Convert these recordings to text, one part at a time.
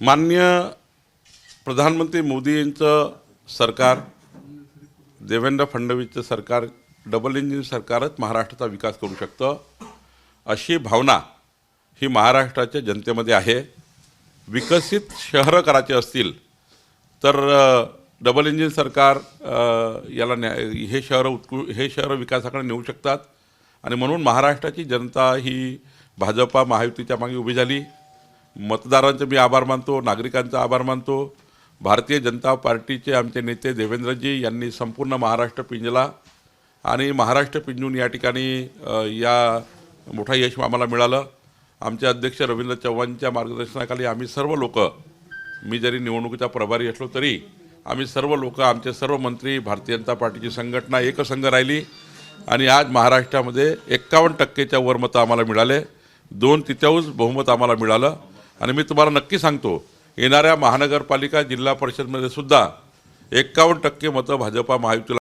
माननीय प्रधानमंत्री मोदी यांचं सरकार, देवेंद्र फडणवीसचं सरकार, डबल इंजिन सरकारच महाराष्ट्राचा विकास करू शकतं अशी भावना ही महाराष्ट्राच्या जनतेमध्ये आहे. विकसित शहरं करायचे असतील तर डबल इंजिन सरकार हे शहरं विकासाकडे नेऊ शकतात आणि म्हणून महाराष्ट्राची जनता ही भाजपा महायुतीच्या मागे उभी झाली. मतदारांचे मी आभार मानतो, नागरिकांचा आभार मानतो. भारतीय जनता पार्टीचे आमचे नेते देवेंद्रजी यांनी संपूर्ण महाराष्ट्र पिंजला आणि महाराष्ट्र पिंजून या ठिकाणी या मोठा यश आम्हाला मिळालं. आमचे अध्यक्ष रवींद्र चव्हाणच्या मार्गदर्शनाखाली आम्ही सर्व लोक, मी जरी निवडणुकीचा प्रभारी असलो तरी आम्ही सर्व लोक, आमचे सर्व मंत्री, भारतीय जनता पार्टीची संघटना एकसंघ राहिली आणि आज महाराष्ट्रामध्ये 51% वर मतं आम्हाला मिळाले. 2/3 बहुमत आम्हाला मिळालं आणि मी तुम्हाला नक्की सांगतो, येणाऱ्या महानगरपालिका जिल्हा परिषदमध्ये सुद्धा 51% मतं भाजपा महायुतीला,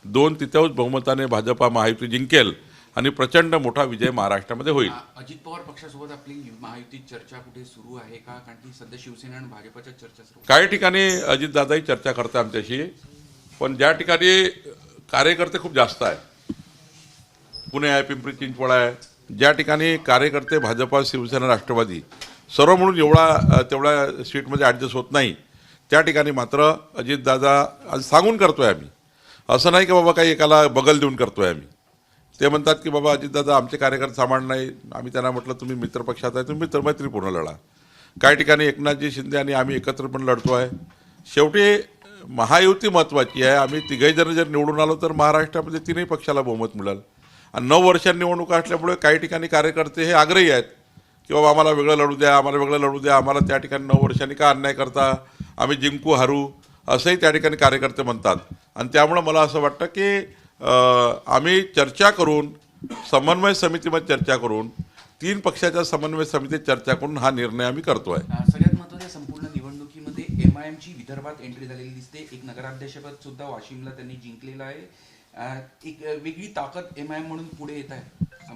2/3 बहुमताने भाजपा महायुती जिंकेल आणि प्रचंड मोठा विजय महाराष्ट्रामध्ये होईल. अजित पवार पक्षासोबत आपली महायुती चर्चा कुठे सुरू आहे का? कारण की सध्या शिवसेना आणि भाजपच्या चर्चा सुरू. काही ठिकाणी अजितदादाही चर्चा करतात आमच्याशी, पण ज्या ठिकाणी कार्यकर्ते खूप जास्त आहे, पुणे आहे, पिंपरी चिंचवड आहे, ज्या ठिकाणी कार्यकर्ते भाजपा, शिवसेना, राष्ट्रवादी सर्व म्हणून तेवढ्या सीटमध्ये ॲडजस्ट होत नाही, त्या ठिकाणी मात्र अजितदादा आज सांगून करतोय आम्ही. असं नाही की बाबा काही एकाला बगल देऊन करतोय आम्ही. ते म्हणतात की बाबा अजितदादा आमचे कार्यकर्ते सामान्य नाही. आम्ही त्यांना म्हटलं तुम्ही मित्रपक्षात आहे, तुम्ही मैत्रीपूर्ण लढा. काही ठिकाणी एकनाथजी शिंदे आणि आम्ही एकत्र पण लढतो आहे. शेवटी महायुती महत्त्वाची आहे. आम्ही तिघही जण जर निवडून आलो तर महाराष्ट्रामध्ये तीनही पक्षाला बहुमत मिळेल. आणि 9 वर्षांनी निवडणूक असल्यामुळे काही ठिकाणी कार्यकर्ते हे आग्रही आहेत की बाबा आम्हाला वेगळं लढू द्या, आम्हाला वेगळं लढू द्या, आम्हाला त्या ठिकाणी 9 वर्षांनी का अन्याय करता, आम्ही जिंकू हरू असंही त्या ठिकाणी कार्यकर्ते म्हणतात. आणि त्यामुळं मला असं वाटतं की आम्ही चर्चा करून, समन्वय समितीमध्ये चर्चा करून, 3 पक्षाच्या समन्वय समितीत चर्चा करून हा निर्णय आम्ही करतो आहे. सगळ्यात महत्त्वाच्या संपूर्ण निवडणुकीमध्ये MIMची विदर्भात एंट्री झालेली दिसते. एक नगराध्यक्षपद सुद्धा वाशिमला त्यांनी जिंकलेलं आहे. एक वेगळी ताकद MIM म्हणून पुढे येत आहे.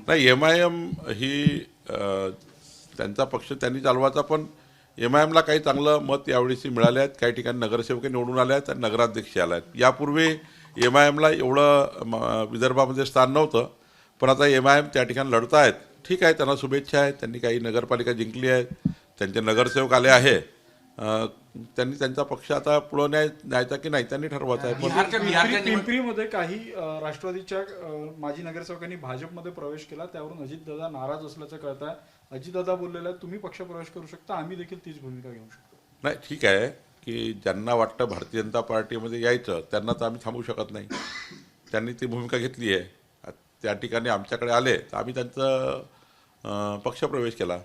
नाही, MIM ही त्यांचा पक्ष त्यांनी चालवायचा, पण MIMला काही चांगलं मत यावेळेस मिळाले आहेत. काही ठिकाणी नगरसेवक निवडून आले आहेत आणि नगराध्यक्ष आले आहेत. यापूर्वी MIMला एवढं विदर्भामध्ये स्थान नव्हतं, पण आता MIM त्या ठिकाणी लढत आहेत. ठीक आहे, त्यांना शुभेच्छा आहेत. त्यांनी काही नगरपालिका जिंकली आहे, त्यांचे नगरसेवक आले आहे. त्यांनी त्यांचा पक्ष आता पुढे न्यायचा की नाही त्यांनी ठरवायचं आहे. पिंपरीमध्ये काही राष्ट्रवादीच्या माजी नगरसेवकांनी भाजपमध्ये प्रवेश केला, त्यावरून अजितदादा नाराज असल्याचं कळत आहे. अजितदादा बोललेलं आहे तुम्ही पक्ष प्रवेश करू शकता, आम्ही देखील तीच भूमिका घेऊ शकतो. नाही, ठीक आहे की ज्यांना वाटतं भारतीय जनता पार्टीमध्ये यायचं त्यांना तर आम्ही थांबवू शकत नाही. त्यांनी ती भूमिका घेतली आहे, त्या ठिकाणी आमच्याकडे आले तर आम्ही त्यांचा पक्षप्रवेश केला.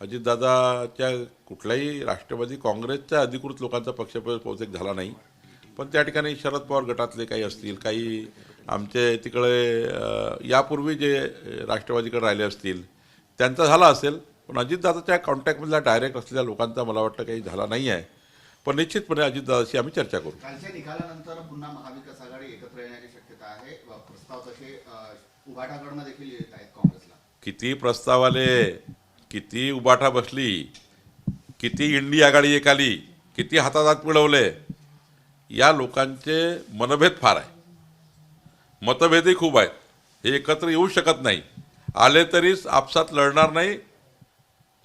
अजितदादाच्या कुठल्याही राष्ट्रवादी काँग्रेसच्या अधिकृत लोकांचा पक्षप्रवेश बहुतेक झाला नाही, पण त्या ठिकाणी शरद पवार गटातले काही असतील, काही आमचे तिकडे यापूर्वी जे राष्ट्रवादीकडे राहिले असतील त्यांचा झाला असेल, पण अजितदादाच्या कॉन्टॅक्टमधल्या डायरेक्ट असलेल्या लोकांचा मला वाटतं काही झाला नाही आहे. पण निश्चितपणे अजितदादाशी आम्ही चर्चा करू. कालच्या निकालानंतर पुन्हा महाविकास आघाडी एकत्र येण्याची शक्यता आहे. प्रस्ताव तसे उभाटाकडनं देखील येत आहेत काँग्रेसला. किती प्रस्ताव आले, किती उबाटा बसली, किती इंडी आघाडी एक आली, किती हातात हात मिळवले, या लोकांचे मनभेद फार आहे, मतभेदही खूप आहेत. हे एकत्र येऊ शकत नाही. आले तरीच आपसात लढणार नाही,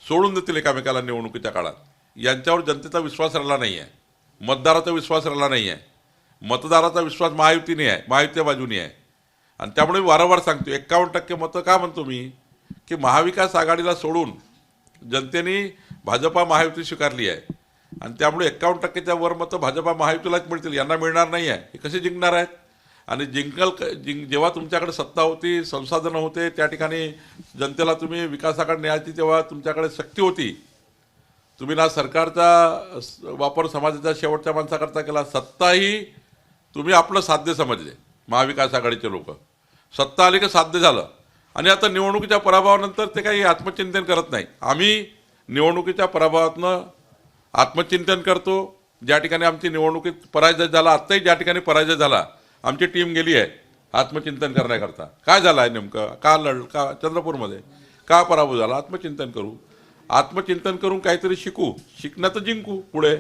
सोडून देतील एकामेकाला निवडणुकीच्या काळात. यांच्यावर जनतेचा विश्वास राहिला नाही आहे, मतदाराचा विश्वास राहिला नाही आहे, मतदाराचा विश्वास महायुतीने आहे, महायुतीच्या बाजूने आहे. आणि त्यामुळे मी वारंवार सांगतो, 51% मतं का म्हणतो मी की महाविकास आघाडीला सोडून जनतेने भाजपा महायुती स्वीकारली आहे आणि त्यामुळे 51%च्या वर मतं भाजपा महायुतीलाच मिळतील, यांना मिळणार नाही आहे. हे कसे जिंकणार आहेत? आणि जेव्हा तुमच्याकडे सत्ता होती, संसाधनं होते, त्या ठिकाणी जनतेला तुम्ही विकासाकडे न्यायची तेव्हा तुमच्याकडे शक्ती होती. तुम्ही ना सरकारचा वापर समाजाच्या शेवटच्या माणसाकरता केला, सत्ताही तुम्ही आपलं साध्य समजले. महाविकास आघाडीचे लोक सत्ता आली की साध्य झालं आणि आता निवडणुकीच्या पराभवानंतर ते काही आत्मचिंतन करत नाही. आम्ही निवडणुकीच्या पराभवातनं आत्मचिंतन करतो. ज्या ठिकाणी आमची निवडणुकीत पराजय झाला, आत्ताही ज्या ठिकाणी पराजय झाला, आमची टीम गेली आहे आत्मचिंतन करण्याकरता. काय झालं आहे नेमकं, का चंद्रपूरमध्ये का पराभव झाला, आत्मचिंतन करू. आत्मचिंतन करून काहीतरी शिकणं तर जिंकू पुढे.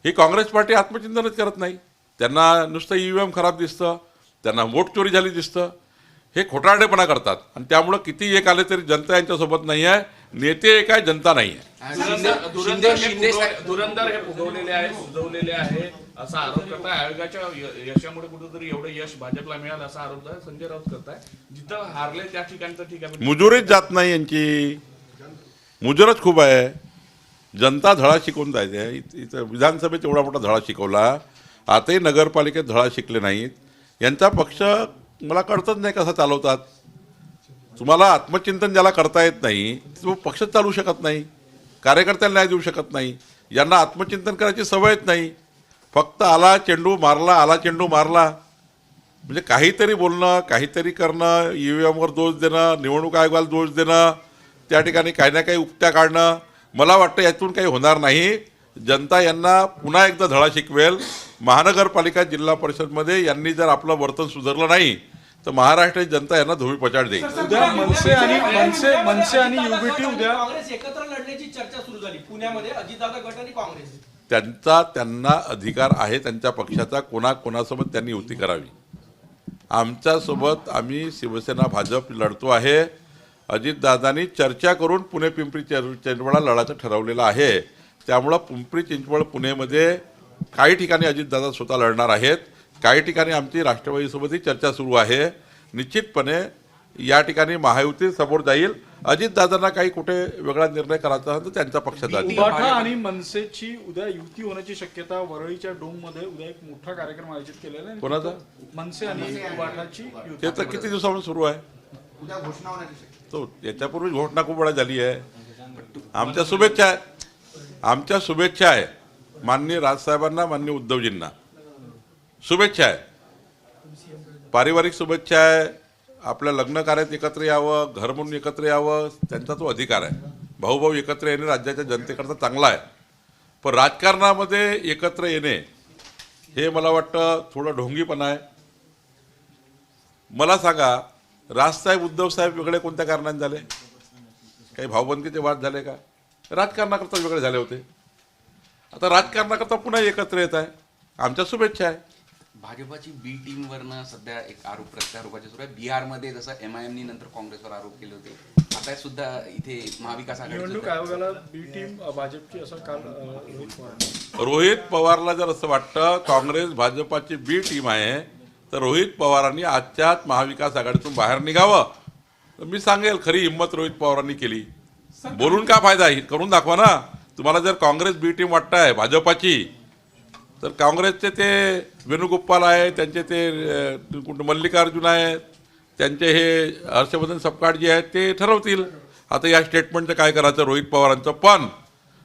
ही काँग्रेस पार्टी आत्मचिंतनच करत नाही. त्यांना नुसतं EVM खराब दिसतं, त्यांना वोट चोरी झाली दिसतं. हे खोटारडेपणा करतात आणि त्यामुळं किती एक आले तरी जनता यांच्यासोबत नाही आहे. नेते एक आहे, जनता नाही आहे. धुरंदर हे फुगवलेले आहे, सुजवलेले आहे असा आरोप करताय. आयोगाच्या यशामुळे कुठेतरी एवढं यश भाजपला मिळालं असा आरोप संजय राऊत करताय. जिथं हारले त्या ठिकाणी तर ठीक आहे, मुजुरीच जात नाही यांची. मुजरच खूप आहे. जनता धडा शिकवून जायचे. इथं विधानसभेत एवढा मोठा धडा शिकवला, आताही नगरपालिकेत धडा शिकले नाहीत. यांचा पक्ष मला कळतच नाही कसा चालवतात. तुम्हाला आत्मचिंतन ज्याला करता येत नाही तो पक्ष चालू शकत नाही, कार्यकर्त्याला न्याय देऊ शकत नाही. यांना आत्मचिंतन करायची सवयच नाही. फक्त आला चेंडू मारला म्हणजे काहीतरी बोलणं, काहीतरी करणं, EVMवर दोष देणं, निवडणूक आयोगाला दोष देणं, त्या ठिकाणी काही ना काही उक्त्या काढणं. मला वाटतं यातून काही होणार नाही. जनता यांना पुन्हा एकदा धडा शिकवेल. महानगरपालिका जिल्हा परिषदमध्ये यांनी जर आपलं वर्तन सुधारलं नाही तर महाराष्ट्राची जनता यांना धोबी पछाड देईल. उद्या मनसे आणि UBT उद्या काँग्रेस एकत्र लढण्याची चर्चा सुरू झाली पुण्यामध्ये, अजितदादा गट आणि काँग्रेस. त्यांना अधिकार आहे त्यांच्या पक्षाचा कोणासोबत त्यांनी युती करावी. आमच्यासोबत आम्ही शिवसेना भाजप लढतो आहे. अजितदादांनी चर्चा करून पुणे पिंपरी चिंचवडला लढायचं ठरवलेलं आहे. त्यामुळं पिंपरी चिंचवड पुणेमध्ये काही ठिकाणी अजितदादा स्वतः लढणार आहेत, काही ठिकाणी आमची राष्ट्रवादीसोबतही चर्चा सुरू आहे. निश्चितपणे या ठिकाणी महायुती समोर जाईल. अजितदादांना काही कुठे वेगळा निर्णय करायचा असेल तर त्यांच्या पक्षात जाईल. उबाठा आणि मनसेची उद्या युती होण्याची शक्यता. वरळीच्या डोममध्ये उद्या एक मोठा कार्यक्रम आयोजित केलेला आहे. कोणाचा? मनसे आणि उबाठाची युती. ते तर किती दिवसापासून सुरू आहे. उद्या घोषणा होण्याची शक्यता. तो याच्यापूर्वी घोषणा खूप वेळा झाली आहे. आमच्या शुभेच्छा आहे माननीय राजसाहेबांना, माननीय उद्धवजींना शुभेच्छा आहे. पारिवारिक शुभेच्छा आहे. आपल्या लग्न कार्यात एकत्र यावं, घर म्हणून एकत्र यावं, त्यांचा तो अधिकार आहे. भाऊ एकत्र येणे राज्याच्या जनतेकरता चांगला आहे. पण राजकारणामध्ये एकत्र येणे हे मला वाटतं थोडं ढोंगीपणा आहे. मला सांगा, राजसाहेब उद्धवसाहेब वेगळे कोणत्या कारणाने झाले? काही भाऊबंदकीचे वाद झाले का? राजकारणाकरता वेगळे झाले होते. आता राजकारणाकरता पुन्हा एकत्र येत आहे. आमच्या शुभेच्छा आहे. भाजपाची बी टीमवरनं सध्या एक आरोप प्रत्यारोपाचे सुरू आहे. बिहारमध्ये जसं MIMनी नंतर काँग्रेसवर आरोप केले होते, आता सुद्धा इथे महाविकास निवडणूक आघाडी. आयोगाला बी टीम भाजपची असं काल रोहित पवारला जर असं वाटतं काँग्रेस भाजपाची बी टीम आहे तर रोहित पवारांनी आजच्या आज महाविकास आघाडीतून बाहेर निघावं. तर मी सांगेल खरी हिंमत रोहित पवारांनी केली. बोलून का फायदा आहे? करून दाखवा ना. तुम्हाला जर काँग्रेस बी टीम वाटतंय भाजपाची तर काँग्रेसचे ते वेणुगोपाल आहे, त्यांचे ते मल्लिकार्जुन आहेत, त्यांचे हे हर्षवर्धन सपकाळ जे आहेत ते ठरवतील आता या स्टेटमेंटचं काय करायचं रोहित पवारांचं. पण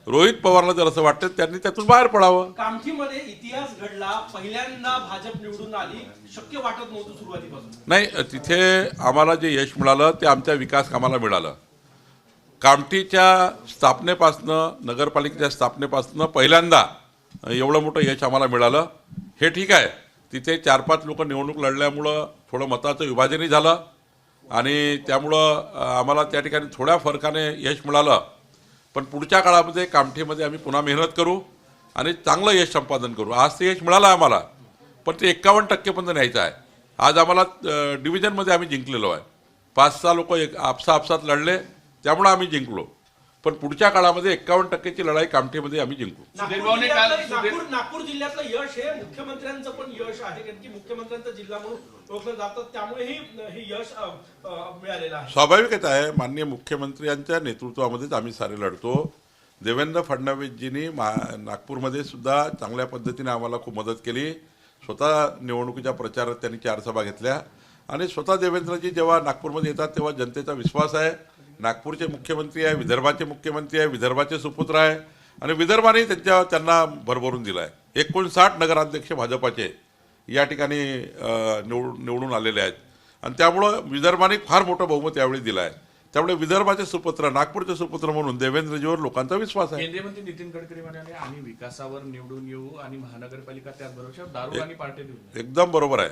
रोहित पवारला जर असं वाटतं त्यांनी त्यातून बाहेर पडावं. कामठीमध्ये इतिहास घडला, पहिल्यांदा भाजप निवडून आली, शक्य वाटत नव्हतं सुरुवातीपासून. नाही, तिथे आम्हाला जे यश मिळालं ते आमच्या विकास कामाला मिळालं. कामठीच्या स्थापनेपासनं, नगरपालिकेच्या स्थापनेपासनं पहिल्यांदा एवढं मोठं यश आम्हाला मिळालं. हे ठीक आहे. तिथे 4-5 लोक निवडणूक लढल्यामुळं थोडं मताचं विभाजनही झालं आणि त्यामुळं आम्हाला त्या ठिकाणी थोड्या फरकाने यश मिळालं. पण पुढच्या काळामध्ये कामठीमध्ये आम्ही पुन्हा मेहनत करू आणि चांगलं यश संपादन करू. आज ते यश मिळालं आम्हाला, पण ते 51% पर्यंत न्यायचं आहे. आज आम्हाला डिव्हिजनमध्ये आम्ही जिंकलेलो आहे. 5-6 लोक आपसात लढले त्यामुळे आम्ही जिंकलो. पण पुढच्या काळामध्ये 51%ची लढाई कामठीमध्ये आम्ही जिंकू. नागपूर जिल्ह्यातलं यश हे मुख्यमंत्र्यांचं पण यश आहे, कारण की मुख्यमंत्र्यांचा जिल्हा म्हणून ओळखलं जातं, त्यामुळे हे यश मिळालेलं आहे. स्वाभाविकच आहे. माननीय मुख्यमंत्र्यांच्या नेतृत्वामध्येच आम्ही सारे लढतो. देवेंद्र फडणवीसजींनी नागपूरमध्ये सुद्धा चांगल्या पद्धतीने आम्हाला खूप मदत केली. स्वतः निवडणुकीच्या प्रचारात त्यांनी 4 सभा घेतल्या आणि स्वतः देवेंद्रजी जेव्हा नागपूरमध्ये येतात तेव्हा जनतेचा विश्वास आहे. नागपूरचे मुख्यमंत्री आहे, विदर्भाचे मुख्यमंत्री आहे, विदर्भाचे सुपुत्र आहे आणि विदर्भाने त्यांना भरभरून दिला आहे. 59 नगराध्यक्ष भाजपाचे या ठिकाणी निवडून आलेले आहेत आणि त्यामुळं विदर्भाने फार मोठं बहुमत यावेळी दिलं आहे. त्यामुळे विदर्भाचे सुपुत्र, नागपूरचे सुपुत्र म्हणून देवेंद्रजीवर लोकांचा विश्वास आहे. केंद्रीय मंत्री नितीन गडकरी म्हणाले आम्ही विकासावर निवडून येऊ आणि महानगरपालिका त्याचबरोबर दारू आणि पार्ट्या देऊ. एकदम बरोबर आहे.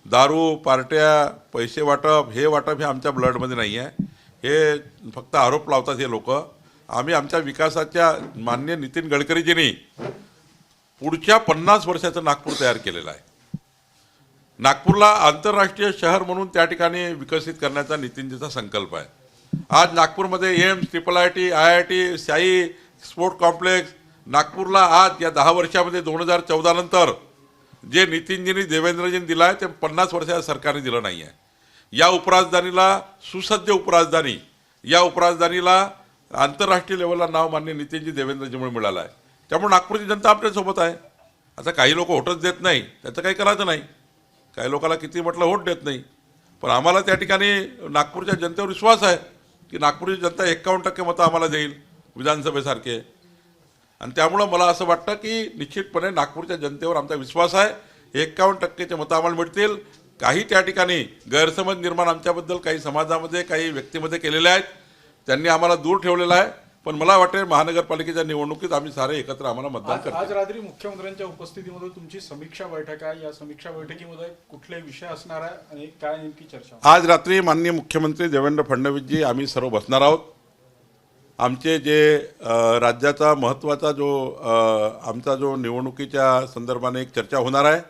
दारू, पार्ट्या, पैसे वाटप हे आमच्या ब्लडमध्ये नाही आहे. हे फक्त आरोप लावतात हे लोक. आम्ही आमच्या विकासाच्या माननीय नितीन गडकरीजींनी पुढच्या 50 वर्षाचं नागपूर तयार केलेलं आहे. नागपूरला आंतरराष्ट्रीय शहर म्हणून त्या ठिकाणी विकसित करण्याचा नितीनजीचा संकल्प आहे. आज नागपूरमध्ये एम्स, IIT, IIT, शाही स्पोर्ट कॉम्प्लेक्स, नागपूरला आज या 10 वर्षामध्ये 2014 नंतर जे नितीनजींनी देवेंद्रजींनी दिलं आहे ते 50 वर्षाच्या सरकारने दिलं नाही आहे. या उपराजधानीला सुसज्ज उपराजधानी, या उपराजधानीला आंतरराष्ट्रीय लेवलला नाव मान्य नितीनजी देवेंद्रजीमुळे मिळालं आहे. त्यामुळे नागपूरची जनता आपल्यासोबत आहे. आता काही लोक होटच देत नाही, त्याचं काही करायचं नाही. काही लोकांना किती म्हटलं होट देत नाही, पण आम्हाला त्या ठिकाणी नागपूरच्या जनतेवर विश्वास आहे की नागपूरची जनता 51% मतं आम्हाला देईल विधानसभेसारखे. आणि त्यामुळं मला असं वाटतं की निश्चितपणे नागपूरच्या जनतेवर आमचा विश्वास आहे. 51%चे मतं आम्हाला मिळतील. काही त्या ठिकाणी गैरसमज निर्माण आमच्याबद्दल काही समाजामध्ये काही व्यक्तीमध्ये केलेले आहेत, त्यांनी आम्हाला दूर ठेवलेलं आहे. पण मला वाटते महानगरपालिकेच्या निवडणुकीत आम्ही सारे एकत्र आम्हाला मतदान आज करतो. रात्री मुख्यमंत्र्यांच्या उपस्थितीमध्ये तुमची समीक्षा बैठक आहे. या समीक्षा बैठकीमध्ये कुठले विषय असणार आहे आणि काय नेमकी चर्चा? आज रात्री माननीय मुख्यमंत्री देवेंद्र फडणवीसजी आम्ही सर्व बसणार आहोत. आमचे जे राज्याचा महत्त्वाचा आमचा जो निवडणुकीच्या संदर्भाने एक चर्चा होणार आहे.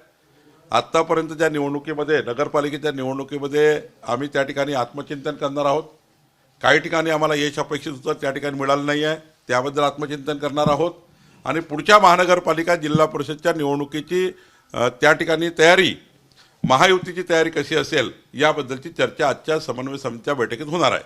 आत्तापर्यंतच्या निवडणुकीमध्ये नगरपालिकेच्या निवडणुकीमध्ये आम्ही त्या ठिकाणी आत्मचिंतन करणार आहोत. काही ठिकाणी आम्हाला यश अपेक्षित होतं, त्या ठिकाणी मिळालं नाही आहे, त्याबद्दल आत्मचिंतन करणार आहोत. आणि पुढच्या महानगरपालिका जिल्हा परिषदच्या निवडणुकीची त्या ठिकाणी तयारी, महायुतीची तयारी कशी असेल याबद्दलची चर्चा आजच्या समन्वय समितीच्या बैठकीत होणार आहे.